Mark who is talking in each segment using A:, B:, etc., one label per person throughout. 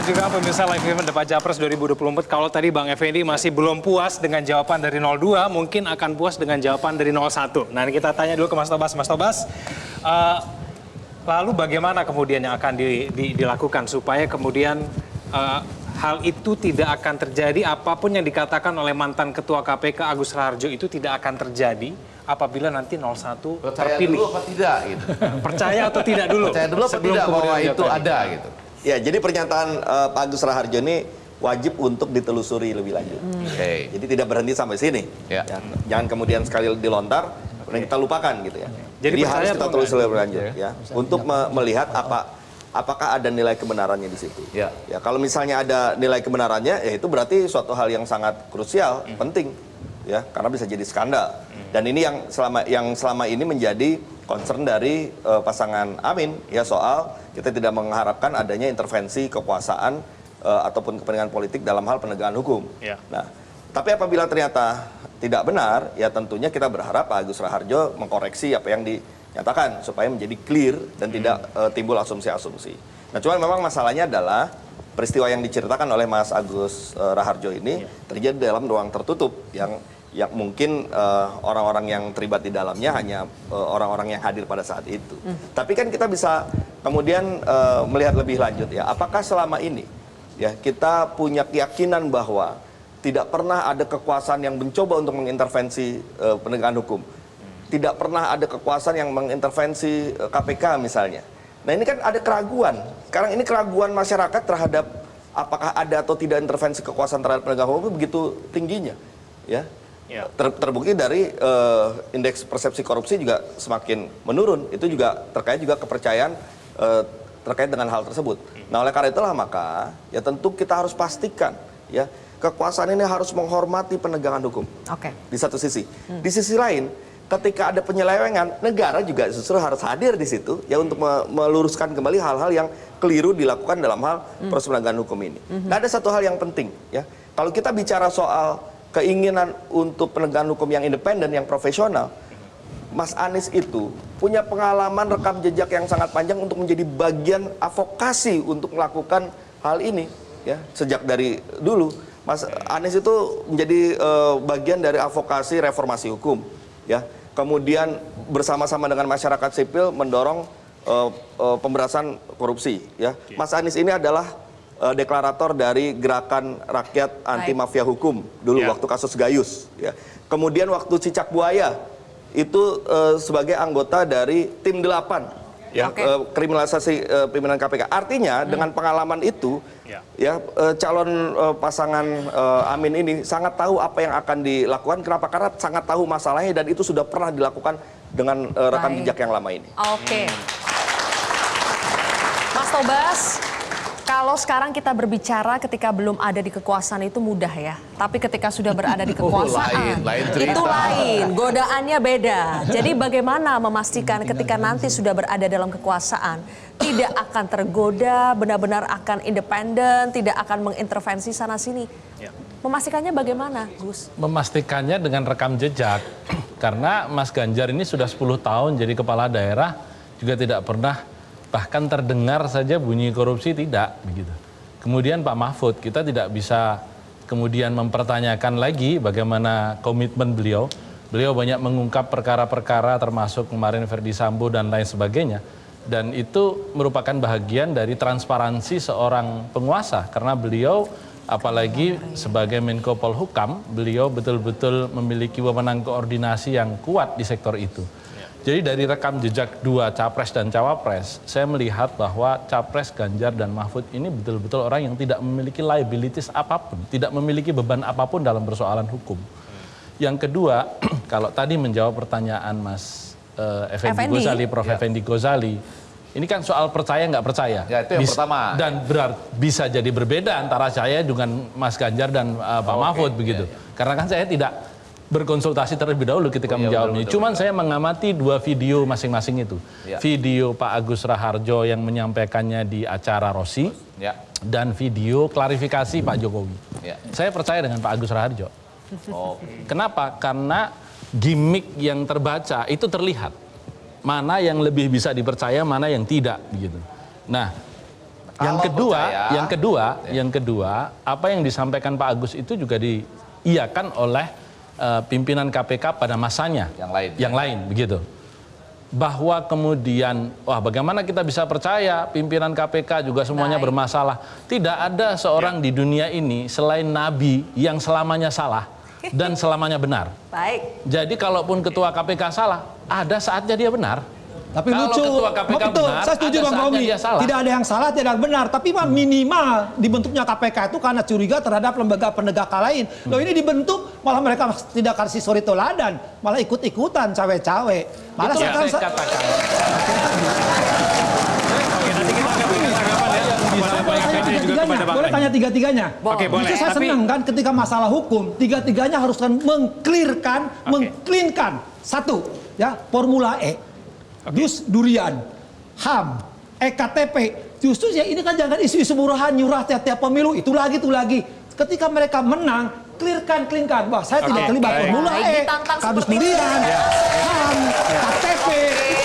A: juga pemirsa live event Debat Capres 2024. Kalau tadi Bang Effendi masih belum puas dengan jawaban dari 02, mungkin akan puas dengan jawaban dari 01. Nah, ini kita tanya dulu ke Mas Tobas. Mas Tobas, lalu bagaimana kemudian yang akan dilakukan supaya kemudian hal itu tidak akan terjadi, apapun yang dikatakan oleh mantan Ketua KPK Agus Raharjo itu tidak akan terjadi apabila nanti 01
B: percaya
A: terpilih.
B: dulu apa tidak gitu.
A: Percaya atau tidak dulu?
B: Percaya dulu apa tidak bahwa itu ada gitu.
C: Ya, jadi pernyataan Pak Agus Raharjo ini wajib untuk ditelusuri lebih lanjut.
B: Oke.
C: Jadi tidak berhenti sampai sini.
B: Ya.
C: Jangan kemudian sekali dilontar, kemudian kita lupakan gitu ya.
A: Jadi
C: harus kita telusuri lebih lanjut ya. Untuk melihat apakah ada nilai kebenarannya di situ.
B: Ya.
C: Ya, kalau misalnya ada nilai kebenarannya, ya itu berarti suatu hal yang sangat krusial, penting, ya, karena bisa jadi skandal. Dan ini yang selama ini menjadi concern dari pasangan Amin, ya, soal kita tidak mengharapkan adanya intervensi kekuasaan ataupun kepentingan politik dalam hal penegakan hukum.
A: Ya.
C: Nah, tapi apabila ternyata tidak benar, ya tentunya kita berharap Pak Agus Raharjo mengkoreksi apa yang dinyatakan supaya menjadi clear dan tidak timbul asumsi-asumsi. Nah, cuman memang masalahnya adalah peristiwa yang diceritakan oleh Mas Agus Raharjo ini terjadi dalam ruang tertutup yang mungkin orang-orang yang terlibat di dalamnya hanya orang-orang yang hadir pada saat itu. Tapi kan kita bisa kemudian melihat lebih lanjut ya, apakah selama ini ya kita punya keyakinan bahwa tidak pernah ada kekuasaan yang mencoba untuk mengintervensi penegakan hukum. Tidak pernah ada kekuasaan yang mengintervensi KPK misalnya. Nah, ini kan ada keraguan. Sekarang ini keraguan masyarakat terhadap apakah ada atau tidak intervensi kekuasaan terhadap penegakan hukum begitu tingginya. Ya.
A: Ya.
C: Terbukti dari indeks persepsi korupsi juga semakin menurun. Itu juga terkait juga kepercayaan terkait dengan hal tersebut. Nah, oleh karena itulah maka ya tentu kita harus pastikan ya kekuasaan ini harus menghormati penegakan hukum.
D: Oke.
C: Di satu sisi. Di sisi lain, ketika ada penyelewengan, negara juga justru harus hadir di situ ya untuk meluruskan kembali hal-hal yang keliru dilakukan dalam hal proses penegakan hukum ini. Nah, ada satu hal yang penting ya. Kalau kita bicara soal keinginan untuk penegakan hukum yang independen, yang profesional, Mas Anies itu punya pengalaman rekam jejak yang sangat panjang untuk menjadi bagian advokasi untuk melakukan hal ini ya sejak dari dulu. Mas Anies itu menjadi bagian dari advokasi reformasi hukum ya. Kemudian bersama-sama dengan masyarakat sipil mendorong pemberantasan korupsi ya. Mas Anies ini adalah deklarator dari Gerakan Rakyat Anti Mafia Hukum dulu waktu kasus Gayus ya. Kemudian waktu Cicak Buaya itu sebagai anggota dari tim 8 ya, kriminalisasi pimpinan KPK. Artinya dengan pengalaman itu ya calon pasangan Amin ini sangat tahu apa yang akan dilakukan. Kenapa? Karena sangat tahu masalahnya dan itu sudah pernah dilakukan dengan rekam jejak yang lama ini.
D: Oke. Mas Tobas, kalau sekarang kita berbicara ketika belum ada di kekuasaan itu mudah ya. Tapi ketika sudah berada di kekuasaan,
B: lain cerita.
D: itu lain. Godaannya beda. Jadi bagaimana memastikan ketika nanti sudah berada dalam kekuasaan, tidak akan tergoda, benar-benar akan independen, tidak akan mengintervensi sana-sini. Memastikannya bagaimana, Gus?
E: Memastikannya dengan rekam jejak. Karena Mas Ganjar ini sudah 10 tahun jadi kepala daerah, juga tidak pernah bahkan terdengar saja bunyi korupsi, tidak begitu. Kemudian Pak Mahfud, kita tidak bisa kemudian mempertanyakan lagi bagaimana komitmen beliau. Beliau banyak mengungkap perkara-perkara termasuk kemarin Verdi Sambo dan lain sebagainya. Dan itu merupakan bagian dari transparansi seorang penguasa. Karena beliau apalagi sebagai Menko Polhukam, beliau betul-betul memiliki wewenang koordinasi yang kuat di sektor itu. Jadi dari rekam jejak dua Capres dan Cawapres, saya melihat bahwa Capres Ganjar dan Mahfud ini betul-betul orang yang tidak memiliki liabilities apapun, tidak memiliki beban apapun dalam persoalan hukum. Yang kedua, kalau tadi menjawab pertanyaan Mas Effendi Ghazali, Prof. Effendi Ghazali, ini kan soal percaya nggak percaya.
B: Ya, itu yang pertama.
E: Dan bisa jadi berbeda antara saya dengan Mas Ganjar dan Pak Mahfud begitu. Karena kan saya tidak berkonsultasi terlebih dahulu ketika menjawabnya. Cuman saya mengamati dua video masing-masing itu. Video Pak Agus Raharjo yang menyampaikannya di acara Rossi dan video klarifikasi Pak Jokowi. Saya percaya dengan Pak Agus Raharjo. Kenapa? Karena gimmick yang terbaca itu terlihat. Mana yang lebih bisa dipercaya, mana yang tidak begitu. Nah, Yang kedua, apa yang disampaikan Pak Agus itu juga diiyakan oleh pimpinan KPK pada masanya.
B: Yang lain.
E: Begitu. Bahwa kemudian, bagaimana kita bisa percaya pimpinan KPK juga semuanya bermasalah. Tidak ada seorang di dunia ini selain Nabi yang selamanya salah dan selamanya benar.
D: Baik.
E: Jadi kalaupun ketua KPK salah, ada saatnya dia benar.
F: Tapi
E: Kalau
F: lucu,
E: ketua KPK
F: betul,
E: benar,
F: saya setuju
E: ada
F: Bang
E: saatnya
F: Romi.
E: dia salah.
F: Tidak ada yang salah, tidak ada yang benar. Tapi minimal dibentuknya KPK itu karena curiga terhadap lembaga penegak lain. Loh ini dibentuk, malah mereka tidak kasih suri toladan, malah ikut-ikutan cawe-cawe. Malah
E: Itu yang
F: sekarang
E: saya katakan.
A: Oke, nanti kita akan berikan tanggapan ya kepada Pak Effendi dan juga kepada Bang
F: boleh
A: Ray.
F: tanya tiga-tiganya.
A: Oke, boleh.
F: Justru saya
A: Tapi-
F: senang kan ketika masalah hukum, tiga-tiganya harus kan mengclearkan, mengcleankan. Satu, ya, Formula E, Dus Durian, HAM, EKTP. Justru ya ini kan jangan isu-isu murahan nyurah tiap-tiap pemilu, itu lagi. Ketika mereka menang, clearkan. Wah, saya tidak terlibat
A: baik.
F: Formula
D: Baik,
F: E,
D: ditantang
F: Kadus
D: seperti itu.
F: Durian, HAM, KTP.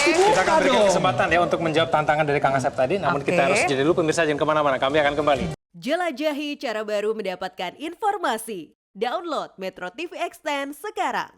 A: Kita
F: Dibuka
A: akan berikan
F: dong.
A: kesempatan ya untuk menjawab tantangan dari Kang Asep tadi. Namun
D: Oke.
A: kita harus jeda dulu, pemirsa jangan kemana-mana. Kami akan kembali.
G: Jelajahi cara baru mendapatkan informasi. Download Metro TV Extend sekarang.